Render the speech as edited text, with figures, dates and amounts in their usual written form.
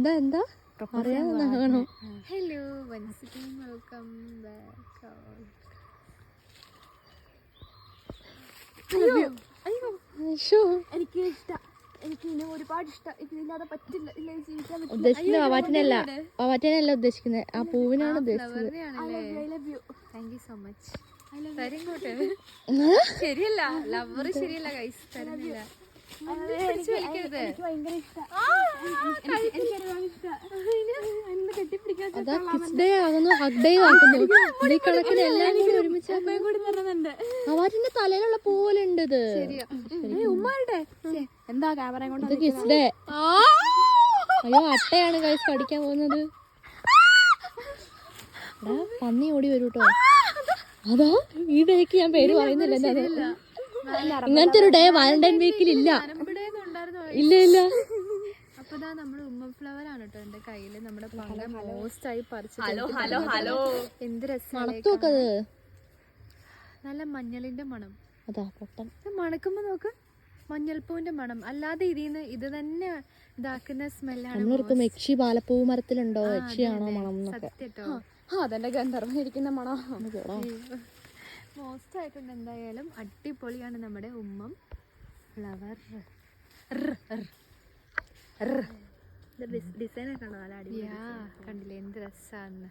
എന്താ എന്താ അറിയാവുന്നതാണോ? Hello once again welcome back. എനിക്ക് ഇഷ്ടം, എനിക്ക് ഇതിനെ ഒരുപാട് ഇഷ്ടം. ഇതില്ലാതെ പറ്റില്ല, ഇല്ല ജീവിക്കാൻ പറ്റില്ല. ഉദ്ദേശിക്കുന്നത് വവാറ്റിനല്ല, വവാറ്റിനല്ല ഉദ്ദേശിക്കുന്നത്, ആ പൂവിനാണ് ഉദ്ദേശിച്ചത്. Thank you so much. ശരിയല്ല, ലവർ ശരിയല്ല ഗൈസ്, തരുന്നില്ല. എനിക്ക് ഭയങ്കര ഇഷ്ടം. അതാ കിസ് ഡേ ആകുന്നു, ഹഗ് ഡേ ആക്കുന്നു. ഈ കണക്കിന് എല്ലാം കൂടി ഒരുമിച്ച് വവാറ്റിന്റെ തലയിലുള്ള പോലെ ഉണ്ട് ഇത്. എന്താ ക്യാമറ കൊണ്ട് ഇത് കിസ് ഡേ. അയ്യോ അട്ടയാണ് ഗൈസ് കടിക്കാൻ പോകുന്നത്. പന്നി ഓടി വരൂ കേട്ടോ. അതാ ഈ ഡേക്ക് ഞാൻ പേര് പറയുന്നില്ല. എന്താ ഇങ്ങനത്തെ ഒരു ഡേ വാലന്റൈൻ വീക്കിൽ ഇല്ല. ഇല്ല ഇല്ല. അപ്പൊ നമ്മുടെ ഉമ്മ ഫ്ലവർ ആണ് കേട്ടോ എന്റെ കയ്യില്. നമ്മുടെ പങ്ക മോസ്റ്റ് ആയി പറിച്ചു. എന്ത് രസമാണ്, നല്ല മഞ്ഞളിന്റെ മണം. അതാ പൊട്ടൻ മണക്കുമ്പോ നോക്ക്, മഞ്ഞൾപ്പൂവിന്റെ മണം. അല്ലാതെ ഇതിന്ന് ഇത് തന്നെ ഇതാക്കുന്ന സ്മെല്ലാണ്. നമ്മളെടുക്കും യക്ഷി പാലപ്പൂ മരത്തിലുണ്ടോ, യക്ഷിയാണോ മണം എന്നൊക്കെ. സത്യട്ടോ, അതെന്റെ ഗന്ധർവ്വനിരിക്കുന്ന മണം. മോസ്റ്റ് ആയിട്ടുണ്ട്. എന്തായാലും അടിപൊളിയാണ് നമ്മുടെ ഉമ്മം ഫ്ലവർ. ഡിസൈൻ ഒക്കെ കണ്ടില്ലേ എന്ത് രസാന്ന്.